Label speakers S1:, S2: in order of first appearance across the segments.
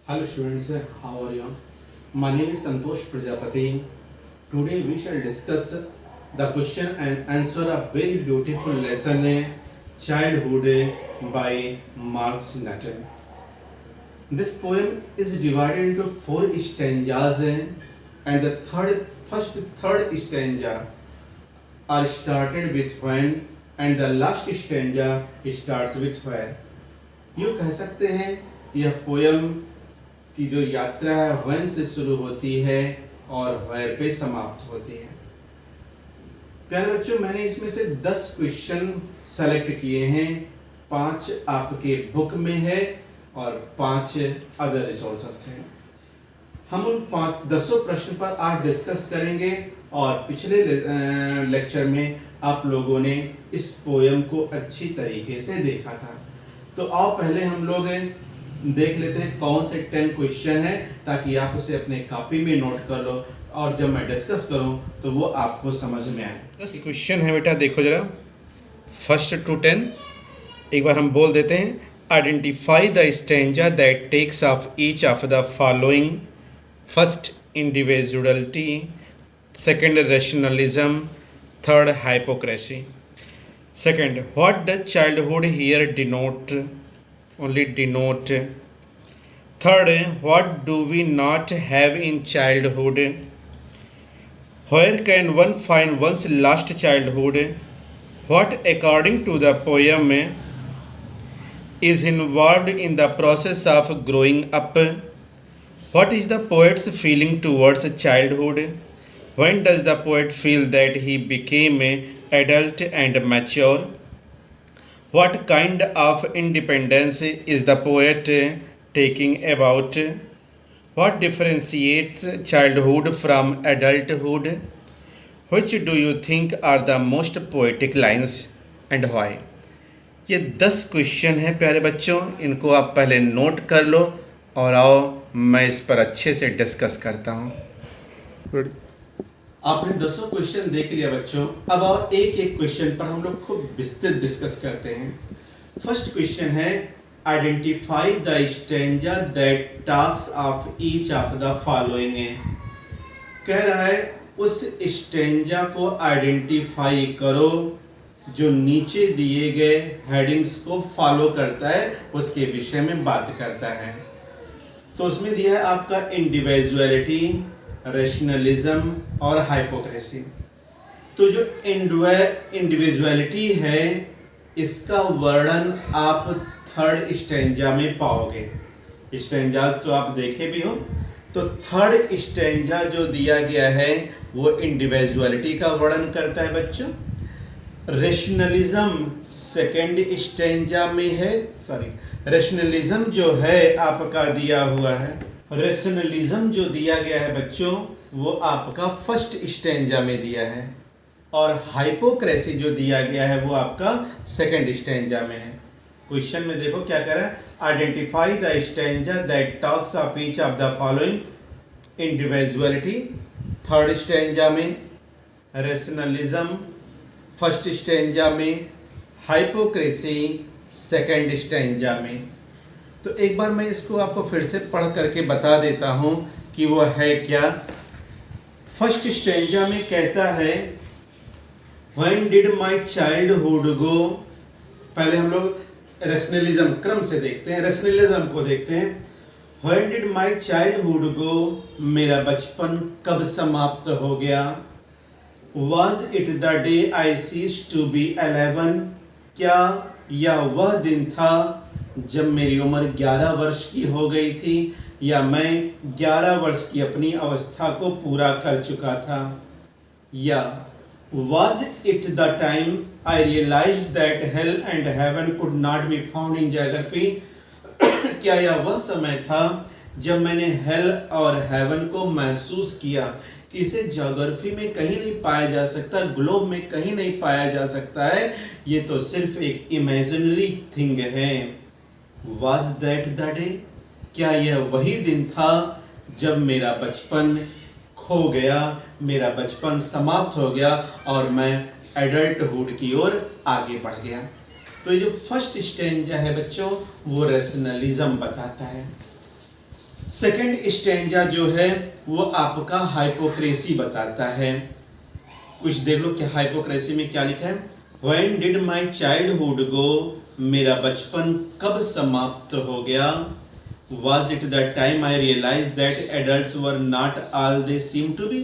S1: Hello students, how are you? My name is Santosh Prajapati. Today we shall discuss the question and answer a very beautiful lesson, Childhood by Marx Nathan. This poem is divided into four stanzas and the first third stanza are started with when and the last stanza starts with where. यूँ कह सकते हैं यह poem की जो यात्रा है when से शुरू होती है और where पे समाप्त होती है। प्यारे बच्चों, मैंने इसमें से 10 क्वेश्चन सेलेक्ट किए हैं। 5 आपके बुक में है और 5 अदर रिसोर्सेस हैं। हम उन 10 प्रश्न पर आज डिस्कस करेंगे और पिछले लेक्चर में आप लोगों ने इस पोयम को अच्छी तरीके से देखा था। तो आओ पहले हम लोग देख लेते हैं कौन से 10 क्वेश्चन है, ताकि आप उसे अपने कॉपी में नोट कर लो और जब मैं डिस्कस करूं तो वो आपको समझ में आए। 10 क्वेश्चन है बेटा, देखो जरा, फर्स्ट टू 10 एक बार हम बोल देते हैं। Identify the stanza that takes of each of the following. First individuality, second rationalism, third hypocrisy. Second, what does childhood here denote? Only denote. Third, what do we not have in childhood? Where can one find one's lost childhood? What, according to the poem, is involved in the process of growing up? What is the poet's feeling towards childhood? When does the poet feel that he became adult and mature? What kind of independence is the poet taking about? What differentiates childhood from adulthood? Which do you think are the most poetic lines and why? ये 10 question हैं प्यारे बच्चों, इनको आप पहले note कर लो और आओ मैं इस पर अच्छे से डिस्कस करता हूँ। आपने 10 क्वेश्चन देख लिया बच्चों, अब आओ एक एक क्वेश्चन पर हम लोग खूब विस्तृत डिस्कस करते हैं। फर्स्ट क्वेश्चन है identify the stanza that talks of each of the following. कह रहा है उस स्टेंजा को आइडेंटिफाई करो जो नीचे दिए गए हेडिंग्स को फॉलो करता है, उसके विषय में बात करता है। तो उसमें दिया है आपका इंडिविजुअलिटी, रैशनलिज्म और हाइपोक्रेसी। तो जो इंडिविजुअलिटी है इसका वर्णन आप थर्ड स्टेंजा में पाओगे। स्टेंजाज तो आप देखे भी हो। तो थर्ड स्टेंजा जो दिया गया है वो इंडिविजुअलिटी का वर्णन करता है बच्चों। रैशनलिज्म सेकेंड स्टेंजा में है, रैशनलिज्म जो है आपका दिया हुआ है, रैशनलिज्म जो दिया गया है बच्चों वो आपका फर्स्ट स्टेंजा में दिया है, और हाइपोक्रेसी जो दिया गया है वो आपका सेकंड स्टेंजा में है। क्वेश्चन में देखो क्या कह रहा है, identify the stanza that talks of each of the following. Individuality third stanza में, रैशनलिज्म फर्स्ट स्टेंजा में, हाइपोक्रेसी सेकंड स्टेंजा में। तो एक बार मैं इसको आपको फिर से पढ़ करके बता देता हूँ कि वो है क्या। फर्स्ट स्टेंजा में कहता है When did my childhood go। पहले हम लोग रैशनलिज्म क्रम से देखते हैं, रैशनलिज्म को देखते हैं। When did my childhood go, मेरा बचपन कब समाप्त हो गया। Was it the day I ceased to be 11, क्या यह वह दिन था जब मेरी उम्र 11 वर्ष की हो गई थी, या मैं 11 वर्ष की अपनी अवस्था को पूरा कर चुका था। या was it the time I realized that hell and heaven could not be found in geography। क्या यह वह समय था जब मैंने हेल और हेवन को महसूस किया कि इसे ज्योग्राफी में कहीं नहीं पाया जा सकता, ग्लोब में कहीं नहीं पाया जा सकता है, ये तो सिर्फ एक इमेजिनरी थिंग है। Was that the day, क्या यह वही दिन था जब मेरा बचपन खो गया, मेरा बचपन समाप्त हो गया और मैं एडल्टहुड की ओर आगे बढ़ गया। तो ये जो फर्स्ट स्टेंजा है बच्चों वो रैशनलिज्म बताता है। सेकंड स्टेंजा जो है वो आपका हाइपोक्रेसी बताता है। कुछ देख लो क्या हाइपोक्रेसी में क्या लिखा है। व्हेन डिड माई चाइल्डहुड गो, मेरा बचपन कब समाप्त हो गया। Was it the time I realized that adults were not all they seem to be?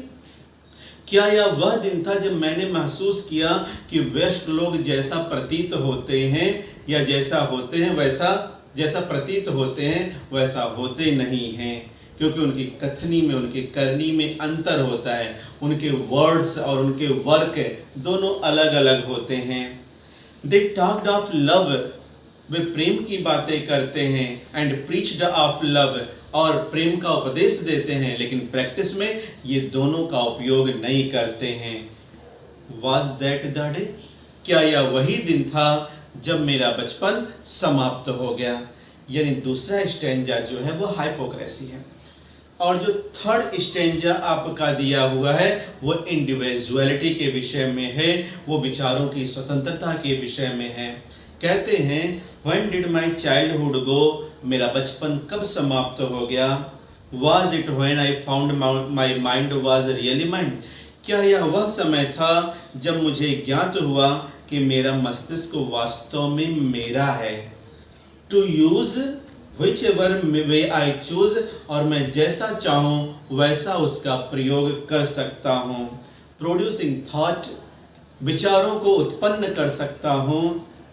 S1: क्या यह वह दिन था जब मैंने महसूस किया कि वयस्क लोग जैसा प्रतीत होते हैं या जैसा होते हैं वैसा जैसा प्रतीत होते हैं वैसा होते नहीं हैं, क्योंकि उनकी कथनी में उनकी करनी में अंतर होता है। उनके वर्ड्स और उनके वर्क दोनों अलग अलग होते हैं। They talked of love, वे प्रेम की बातें करते हैं, एंड प्रीच्ड ऑफ लव, और प्रेम का उपदेश देते हैं, लेकिन प्रैक्टिस में ये दोनों का उपयोग नहीं करते हैं। Was that the day? क्या यह वही दिन था जब मेरा बचपन समाप्त हो गया। यानी दूसरा स्टेंजा जो है वो हाइपोक्रेसी है। और जो थर्ड स्टेंजा आपका दिया हुआ है वो इंडिविजुअलिटी के विषय में है, वो विचारों की स्वतंत्रता के विषय में है। कहते हैं व्हेन डिड माई चाइल्डहुड गो, मेरा बचपन कब समाप्त हो गया। Was it when I found my mind was really mind, क्या यह वह समय था जब मुझे ज्ञात हुआ कि मेरा मस्तिष्क वास्तव में मेरा है। To use whichever way I choose, और मैं जैसा चाहूँ वैसा उसका प्रयोग कर सकता हूँ। प्रोड्यूसिंग थॉट, विचारों को उत्पन्न कर सकता हूँ।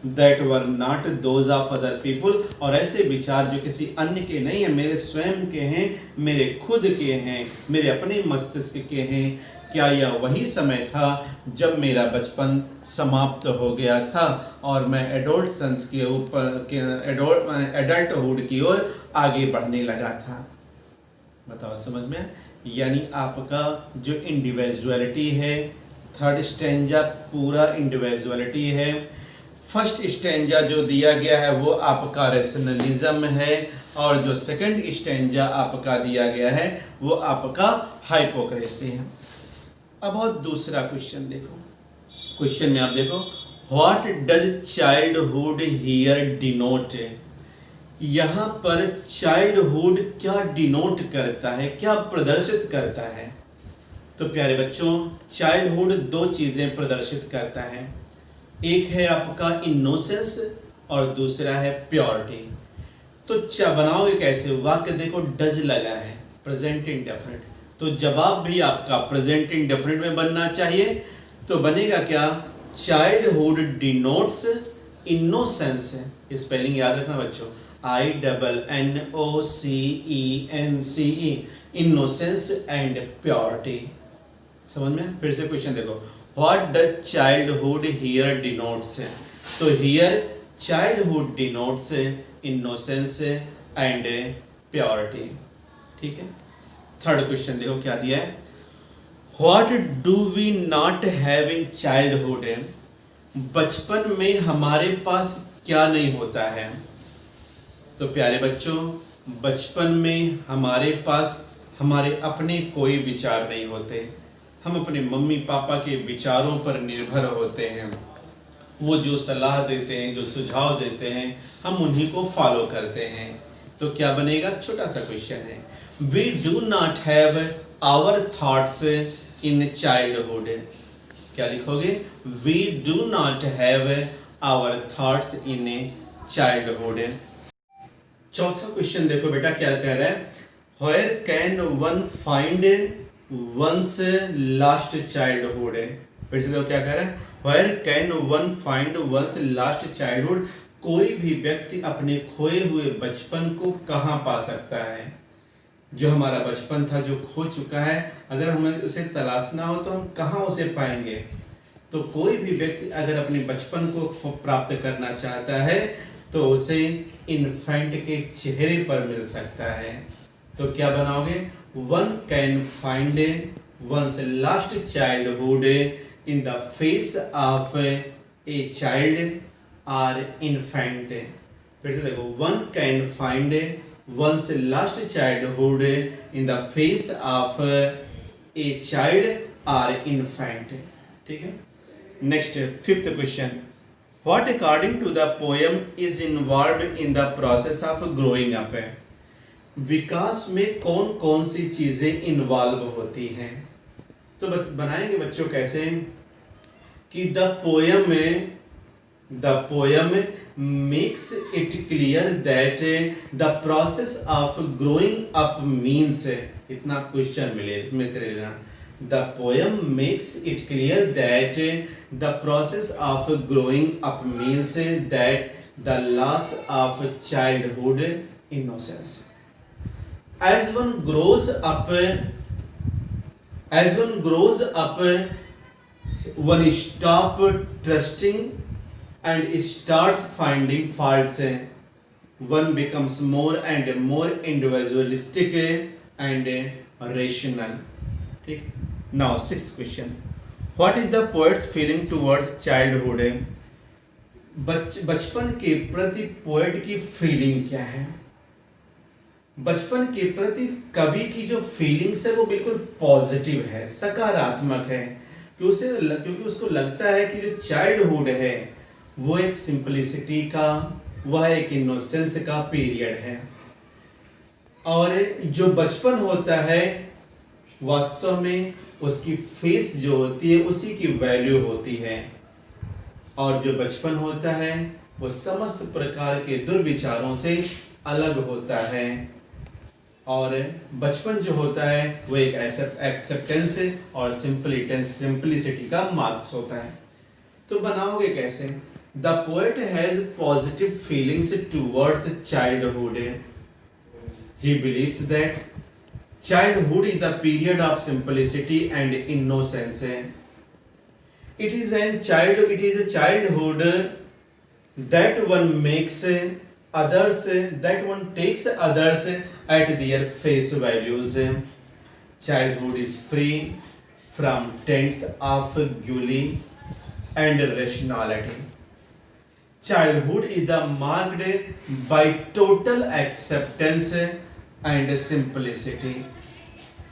S1: That were not those of other people, और ऐसे विचार जो किसी अन्य के नहीं है, मेरे स्वयं के हैं, मेरे खुद के हैं, मेरे अपने मस्तिष्क के हैं। क्या यह वही समय था जब मेरा बचपन समाप्त हो गया था और मैं एडल्टसन्स के ऊपर एडल्टहुड की ओर आगे बढ़ने लगा था। बताओ समझ में। यानी आपका जो इंडिविजुअलिटी है, थर्ड स्टेंजा पूरा इंडिविजुअलिटी है। फर्स्ट स्टेंजा जो दिया गया है वो आपका रैशनलिज्म है, और जो सेकंड स्टेंजा आपका दिया गया है वो आपका हाइपोक्रेसी है। अब और दूसरा क्वेश्चन देखो। क्वेश्चन में आप देखो what does childhood here denote. यहाँ पर चाइल्डहुड क्या डिनोट करता है, क्या प्रदर्शित करता है। तो प्यारे बच्चों, चाइल्डहुड दो चीजें प्रदर्शित करता है। एक है आपका इनोसेंस और दूसरा है प्योरिटी। तो बनाओगे कैसे। वाक्य देखो डज लगा है, प्रेजेंट इंडेफिनिट, तो जवाब भी आपका प्रेजेंट इंडेफिनिट में बनना चाहिए। तो बनेगा क्या, चाइल्डहुड डिनोट्स इनोसेंस। स्पेलिंग याद रखना बच्चों, INNOCENCE, इनोसेंस एंड प्योरिटी। समझ में। फिर से क्वेश्चन देखो, what does childhood here denotes. तो here childhood denotes innocence and purity. ठीक है। थर्ड क्वेश्चन देखो क्या दिया है, what do we not have in childhood. बचपन में हमारे पास क्या नहीं होता है। तो प्यारे बच्चों, बचपन में हमारे पास हमारे अपने कोई विचार नहीं होते। हम अपने मम्मी पापा के विचारों पर निर्भर होते हैं। वो जो सलाह देते हैं, जो सुझाव देते हैं, हम उन्हीं को फॉलो करते हैं। तो क्या बनेगा, छोटा सा क्वेश्चन है, we do not have our thoughts in childhood। क्या लिखोगे, we do not have our thoughts in childhood। चौथा क्वेश्चन देखो बेटा क्या कह रहा है, where can one find one's lost childhood। फिर से देखो क्या कह रहा है, where can one find one's lost childhood। कोई भी व्यक्ति अपने खोए हुए बचपन को कहाँ पा सकता है। जो हमारा बचपन था, जो खो चुका है, अगर हमें उसे तलाशना हो तो हम कहाँ उसे पाएंगे। तो कोई भी व्यक्ति अगर अपने बचपन को प्राप्त करना चाहता है तो उसे इन्फेंट के चेहरे पर मिल सकता है। तो क्या बनाओगे, one can find one's last childhood in the face of a child or infant. फिर से देखो, one can find one's last childhood in the face of a child or infant। ठीक है। Next fifth question, what according to the poem is involved in the process of growing up। विकास में कौन कौन सी चीजें involve होती हैं। तो बनाएंगे बच्चों कैसे कि the poem makes it clear that the process of growing up means, इतना क्वेश्चन मिले में से लेना। The poem makes it clear that the process of growing up means that the loss of childhood innocence. As one grows up, one stop trusting and starts finding faults. One becomes more and more individualistic and rational. ठीक. Now, sixth question. What is the poet's feeling towards childhood? बचपन के प्रति poet की feeling क्या है? बचपन के प्रति कवि की जो फीलिंग्स है वो बिल्कुल पॉजिटिव है, सकारात्मक है, क्योंकि उसको लगता है कि जो चाइल्डहुड है वो एक सिंपलिसिटी का, वह एक इनोसेंस का पीरियड है, और जो बचपन होता है वास्तव में उसकी फेस जो होती है उसी की वैल्यू होती है, और जो बचपन होता है वो समस्त प्रकार के दुर्विचारों से अलग होता है, और बचपन जो होता है वो एक एक्सेप्टेंस और सिंपलिसिटी का मार्क्स होता है। तो बनाओगे कैसे? The poet has positive feelings towards childhood. He believes that childhood is the period of simplicity and innocence. It is a childhood that one makes others, that one takes others at their face values. Childhood is free from taints of guile and rationality. Childhood is the marked by total acceptance and simplicity.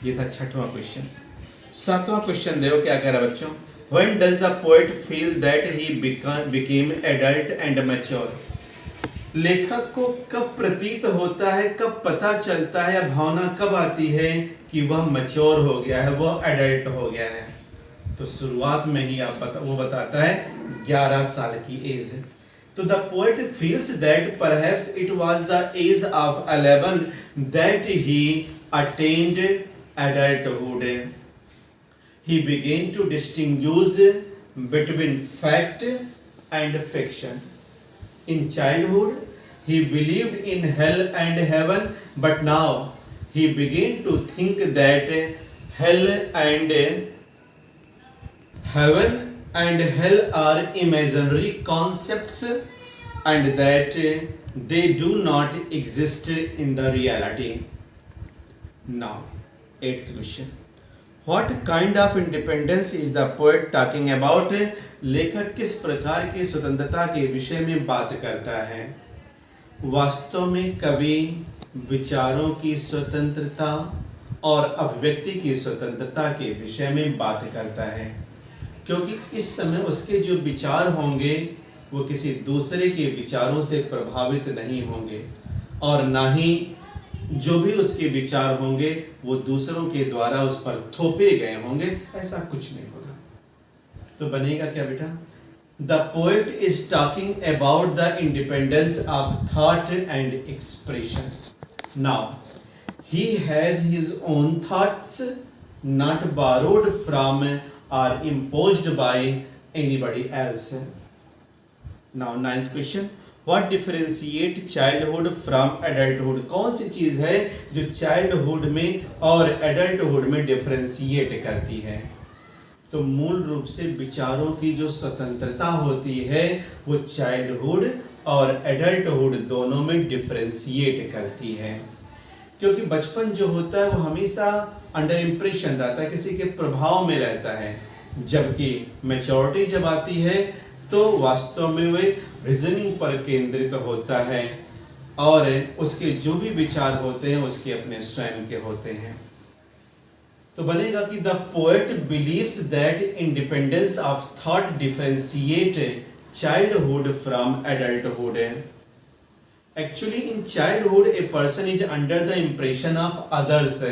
S1: ये था छठवां question. सातवां question देखो क्या कह रहा है बच्चों। When does the poet feel that he became adult and mature? लेखक को कब प्रतीत होता है, कब पता चलता है या भावना कब आती है कि वह मैच्योर हो गया है, वह एडल्ट हो गया है? तो शुरुआत में ही वो बताता है 11 साल की एज। तो the poet feels that perhaps it was the age of 11 that he attained adulthood. He began to distinguish between fact and fiction. In childhood, he believed in hell and heaven, but now he began to think that hell and heaven and hell are imaginary concepts and that they do not exist in the reality. Now, eighth question. What kind of independence is the poet talking about? लेखक किस प्रकार की स्वतंत्रता के विषय में बात करता है? वास्तव में कवि विचारों की स्वतंत्रता और अभिव्यक्ति की स्वतंत्रता के विषय में बात करता है, क्योंकि इस समय उसके जो विचार होंगे वो किसी दूसरे के विचारों से प्रभावित नहीं होंगे, और ना ही जो भी उसके विचार होंगे वो दूसरों के द्वारा उस पर थोपे गए होंगे, ऐसा कुछ नहीं होगा। तो बनेगा क्या बेटा? The poet is talking about the independence of thought and expression. Now he has his own thoughts, not borrowed from or imposed by anybody else. Now ninth question. What differentiate childhood from adulthood? कौन सी चीज़ है जो childhood में और adulthood में differentiate करती है? तो मूल रूप से विचारों की जो स्वतंत्रता होती है वो चाइल्डहुड और एडल्टहुड दोनों में डिफरेंशिएट करती है, क्योंकि बचपन जो होता है वो हमेशा अंडर इम्प्रेशन रहता है, किसी के प्रभाव में रहता है, जबकि मैच्योरिटी जब आती है तो वास्तव में वे रीजनिंग पर केंद्रित होता है और उसके जो भी विचार होते हैं उसके अपने स्वयं के होते हैं। तो बनेगा कि the poet believes that independence of thought differentiate childhood from adulthood. Actually, in childhood, a person is under the impression of others.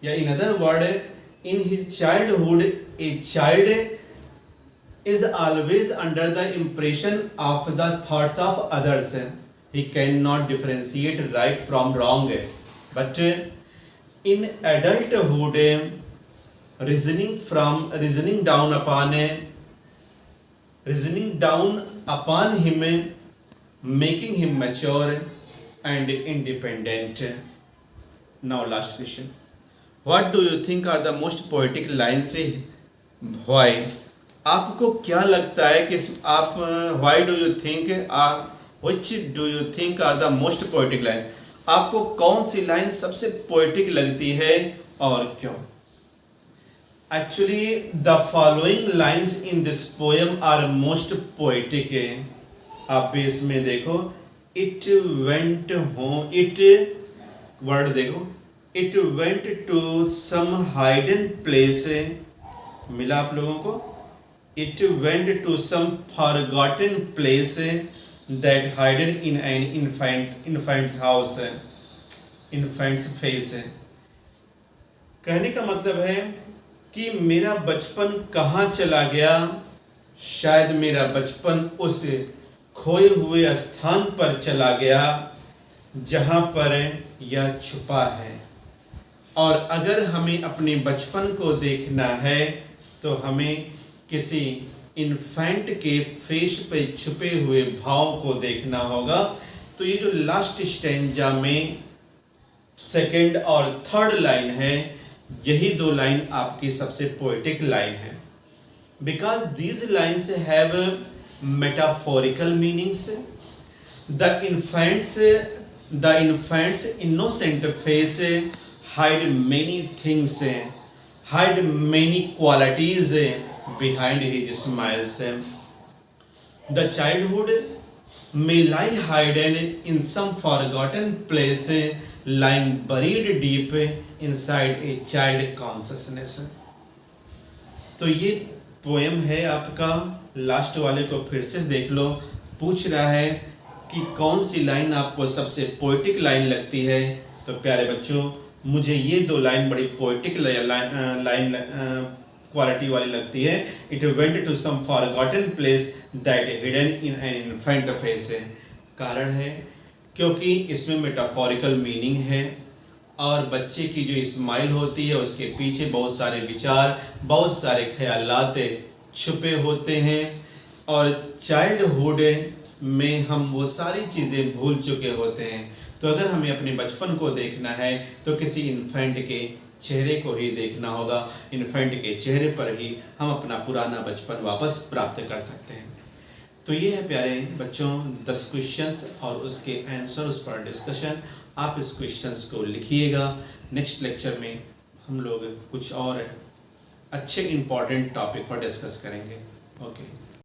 S1: Yeah, in other word, in his childhood, a child is always under the impression of the thoughts of others. He cannot differentiate right from wrong. But in adulthood, reasoning down upon him, making him mature and independent. Now, last question. What do you think are the most poetic lines? Why? आपको क्या लगता है कि आप why do you think which do you think are the most poetic line? आपको कौन सी line सबसे poetic लगती है और क्यों? Actually, the following lines in this poem are most poetic. आप भी इसमें देखो, it went home, it word देखो, it went to some hidden place. मिला आप लोगों को? It went to some forgotten place that hidden in an infant's house, infant's face. कहने का मतलब है कि मेरा बचपन कहाँ चला गया? शायद मेरा बचपन उस खोए हुए स्थान पर चला गया जहाँ पर यह छुपा है। और अगर हमें अपने बचपन को देखना है तो हमें किसी इन्फेंट के फेस पे छुपे हुए भाव को देखना होगा। तो ये जो लास्ट स्टैंजा में सेकंड और थर्ड लाइन है, यही दो लाइन आपकी सबसे पोएटिक लाइन है। Because these lines have metaphorical meanings. The infants innocent face hide many things, hide many qualities behind his smiles. The childhood may lie hidden in some forgotten place, lying buried deep inside a child consciousness. तो ये poem है आपका, last वाले को फिर से देख लो। पूछ रहा है कि कौन सी लाइन आपको सबसे पोएटिक लाइन लगती है। तो प्यारे बच्चों, मुझे ये दो लाइन बड़ी पोएटिक लाइन क्वालिटी वाली लगती है। It went to some forgotten place that hidden in an infant face. कारण है क्योंकि इसमें मेटाफोरिकल मीनिंग है और बच्चे की जो स्माइल होती है उसके पीछे बहुत सारे विचार, बहुत सारे ख्यालात छुपे होते हैं। और चाइल्डहुड में हम वो सारी चीज़ें भूल चुके होते हैं। तो अगर हमें अपने बचपन को देखना है तो किसी इन्फेंट के चेहरे को ही देखना होगा। इन्फेंट के चेहरे पर ही हम अपना पुराना बचपन वापस प्राप्त कर सकते हैं। तो ये है प्यारे बच्चों 10 क्वेश्चंस और उसके आंसर, उस पर डिस्कशन। आप इस क्वेश्चंस को लिखिएगा। नेक्स्ट लेक्चर में हम लोग कुछ और अच्छे इंपॉर्टेंट टॉपिक पर डिस्कस करेंगे। ओके।